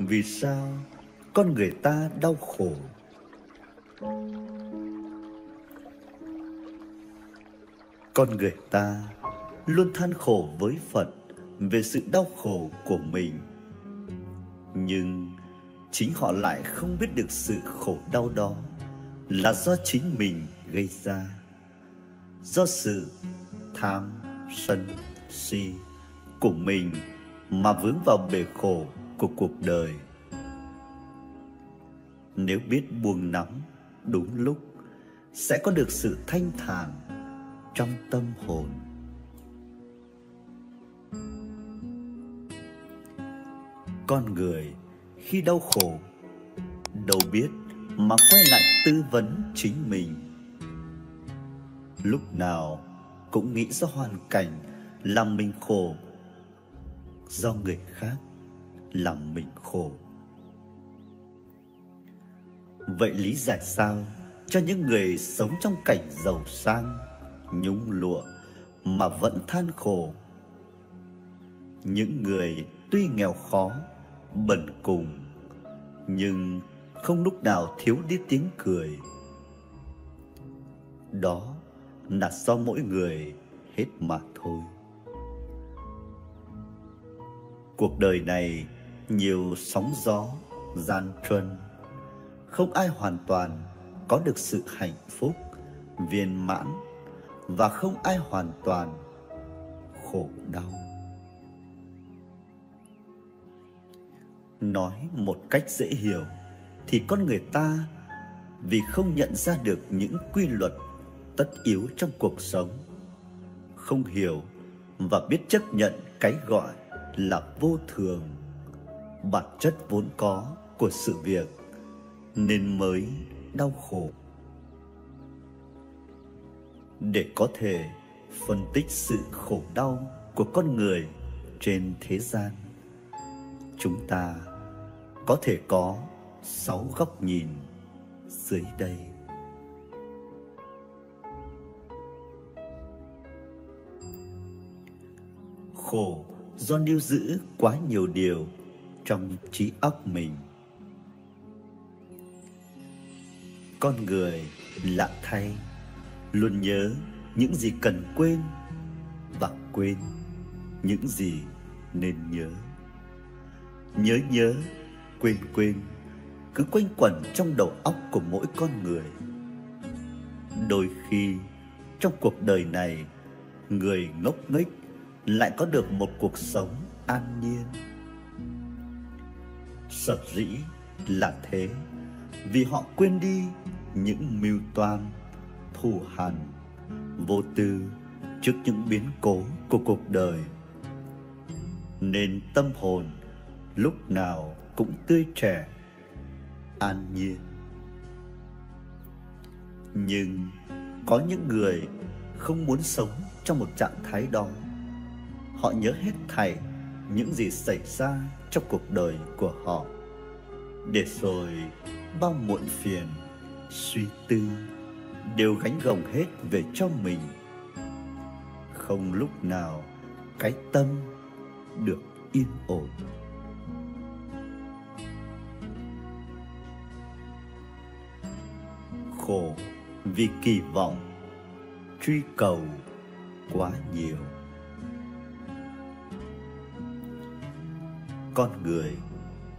Vì sao con người ta đau khổ? Con người ta luôn than khổ với Phật về sự đau khổ của mình, nhưng chính họ lại không biết được sự khổ đau đó là do chính mình gây ra, do sự tham sân si của mình mà vướng vào bể khổ của cuộc đời. Nếu biết buông nắm đúng lúc, sẽ có được sự thanh thản trong tâm hồn. Con người khi đau khổ đâu biết mà quay lại tư vấn chính mình. Lúc nào cũng nghĩ do hoàn cảnh làm mình khổ, do người khác làm mình khổ. Vậy lý giải sao cho những người sống trong cảnh giàu sang, nhung lụa mà vẫn than khổ? Những người tuy nghèo khó, bần cùng, nhưng không lúc nào thiếu đi tiếng cười. Đó là do mỗi người hết mà thôi. Cuộc đời này nhiều sóng gió, gian truân, không ai hoàn toàn có được sự hạnh phúc, viên mãn, và không ai hoàn toàn khổ đau. Nói một cách dễ hiểu thì con người ta vì không nhận ra được những quy luật tất yếu trong cuộc sống, không hiểu và biết chấp nhận cái gọi là vô thường, bản chất vốn có của sự việc, nên mới đau khổ. Để có thể phân tích sự khổ đau của con người trên thế gian, chúng ta có thể có 6 góc nhìn dưới đây. Khổ do níu giữ quá nhiều điều trong trí óc mình. Con người lạ thay luôn nhớ những gì cần quên và quên những gì nên nhớ. Nhớ quên cứ quanh quẩn trong đầu óc của mỗi con người. Đôi khi trong cuộc đời này, người ngốc nghếch lại có được một cuộc sống an nhiên. Sở dĩ là thế vì họ quên đi những mưu toan, thù hằn, vô tư trước những biến cố của cuộc đời, nên tâm hồn lúc nào cũng tươi trẻ, an nhiên. Nhưng có những người không muốn sống trong một trạng thái đó. Họ nhớ hết thảy những gì xảy ra trong cuộc đời của họ, để rồi bao muộn phiền, suy tư đều gánh gồng hết về cho mình. Không lúc nào cái tâm được yên ổn. Khổ vì kỳ vọng, truy cầu quá nhiều. Con người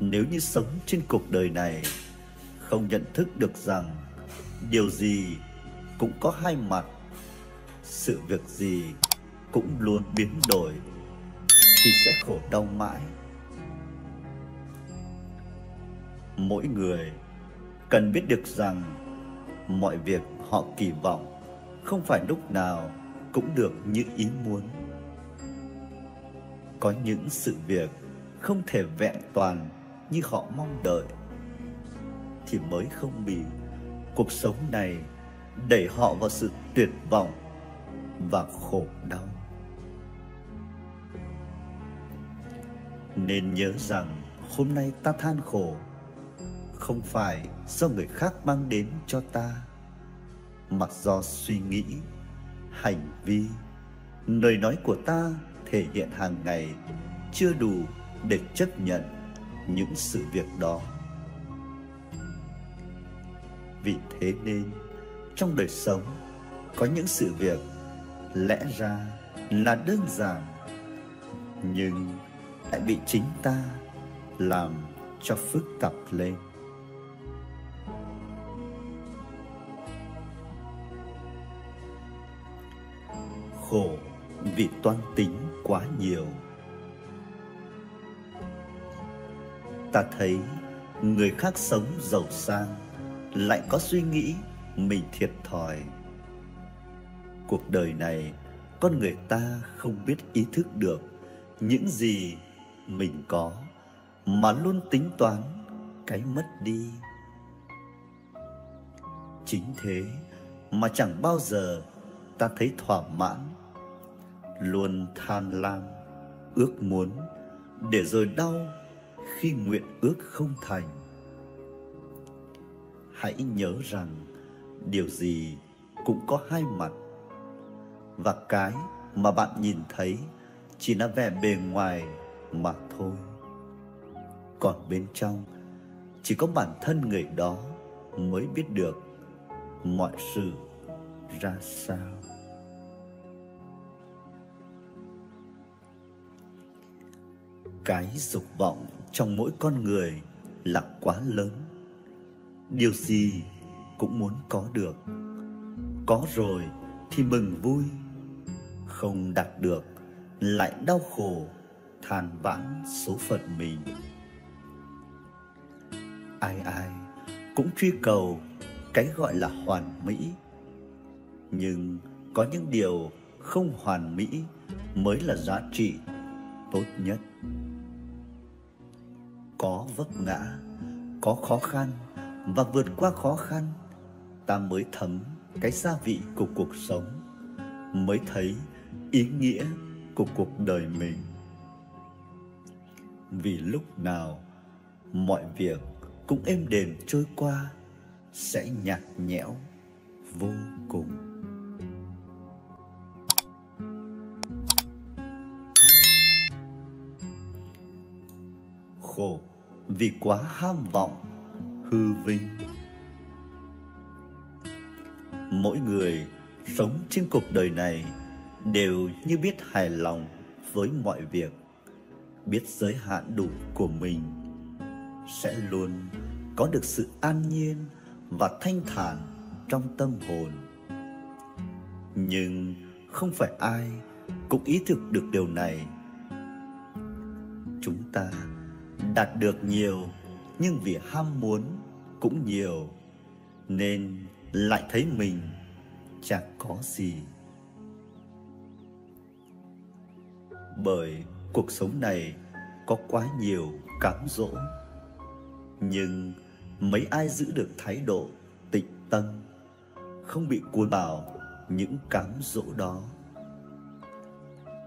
nếu như sống trên cuộc đời này không nhận thức được rằng điều gì cũng có hai mặt, sự việc gì cũng luôn biến đổi, thì sẽ khổ đau mãi. Mỗi người cần biết được rằng mọi việc họ kỳ vọng không phải lúc nào cũng được như ý muốn. Có những sự việc không thể vẹn toàn như họ mong đợi, thì mới không bị cuộc sống này đẩy họ vào sự tuyệt vọng và khổ đau. Nên nhớ rằng hôm nay ta than khổ không phải do người khác mang đến cho ta, mà do suy nghĩ, hành vi, lời nói của ta thể hiện hàng ngày chưa đủ để chấp nhận những sự việc đó. Vì thế nên trong đời sống có những sự việc lẽ ra là đơn giản, nhưng lại bị chính ta làm cho phức tạp lên. Khổ vì toan tính quá nhiều. Ta thấy người khác sống giàu sang lại có suy nghĩ mình thiệt thòi. Cuộc đời này con người ta không biết ý thức được những gì mình có, mà luôn tính toán cái mất đi. Chính thế mà chẳng bao giờ ta thấy thỏa mãn, luôn tham lam, ước muốn, để rồi đau khi nguyện ước không thành. Hãy nhớ rằng điều gì cũng có hai mặt, và cái mà bạn nhìn thấy chỉ là vẻ bề ngoài mà thôi. Còn bên trong chỉ có bản thân người đó mới biết được mọi sự ra sao. Cái dục vọng trong mỗi con người là quá lớn. Điều gì cũng muốn có được. Có rồi thì mừng vui, không đạt được lại đau khổ, than vãn số phận mình. Ai ai cũng truy cầu cái gọi là hoàn mỹ, nhưng có những điều không hoàn mỹ mới là giá trị tốt nhất. Có vấp ngã, có khó khăn, và vượt qua khó khăn, ta mới thấm cái gia vị của cuộc sống, mới thấy ý nghĩa của cuộc đời mình. Vì lúc nào mọi việc cũng êm đềm trôi qua sẽ nhạt nhẽo vô cùng. Khổ vì quá ham vọng, hư vinh. Mỗi người sống trên cuộc đời này đều như biết hài lòng với mọi việc, biết giới hạn đủ của mình, sẽ luôn có được sự an nhiên và thanh thản trong tâm hồn. Nhưng không phải ai cũng ý thức được điều này. Chúng ta đạt được nhiều, nhưng vì ham muốn cũng nhiều, nên lại thấy mình chẳng có gì. Bởi cuộc sống này có quá nhiều cám dỗ, nhưng mấy ai giữ được thái độ tịnh tâm, không bị cuốn vào những cám dỗ đó.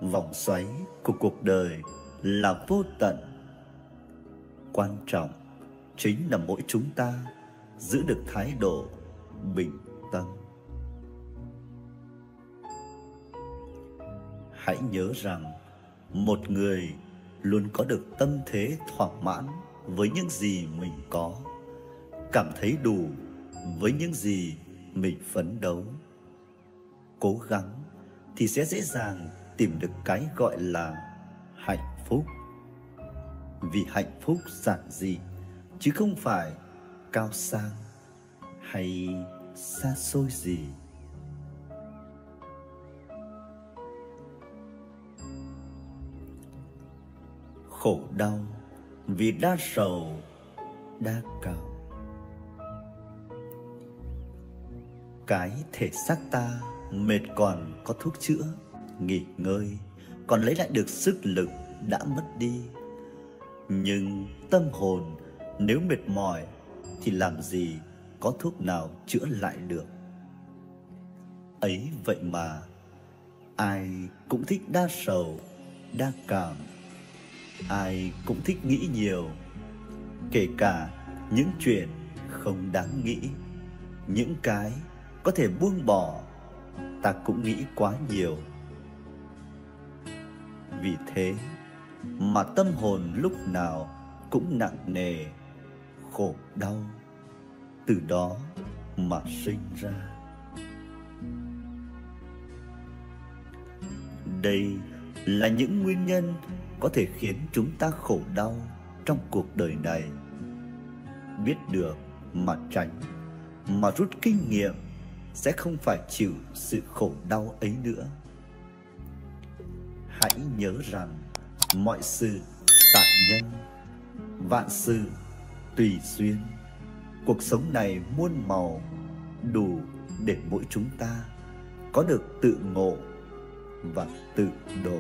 Vòng xoáy của cuộc đời là vô tận. Quan trọng chính là mỗi chúng ta giữ được thái độ bình tâm. Hãy nhớ rằng một người luôn có được tâm thế thỏa mãn với những gì mình có, cảm thấy đủ với những gì mình phấn đấu. Cố gắng thì sẽ dễ dàng tìm được cái gọi là hạnh phúc. Vì hạnh phúc giản dị, chứ không phải cao sang hay xa xôi gì. Khổ đau vì đa sầu, đa cầu. Cái thể xác ta mệt còn có thuốc chữa, nghỉ ngơi còn lấy lại được sức lực đã mất đi. Nhưng tâm hồn nếu mệt mỏi thì làm gì có thuốc nào chữa lại được. Ấy vậy mà ai cũng thích đa sầu, đa cảm. Ai cũng thích nghĩ nhiều, kể cả những chuyện không đáng nghĩ. Những cái có thể buông bỏ, ta cũng nghĩ quá nhiều. Vì thế mà tâm hồn lúc nào cũng nặng nề, khổ đau từ đó mà sinh ra. Đây là những nguyên nhân có thể khiến chúng ta khổ đau trong cuộc đời này. Biết được mà tránh, mà rút kinh nghiệm, sẽ không phải chịu sự khổ đau ấy nữa. Hãy nhớ rằng mọi sự tại nhân, vạn sự tùy duyên. Cuộc sống này muôn màu, đủ để mỗi chúng ta có được tự ngộ và tự độ.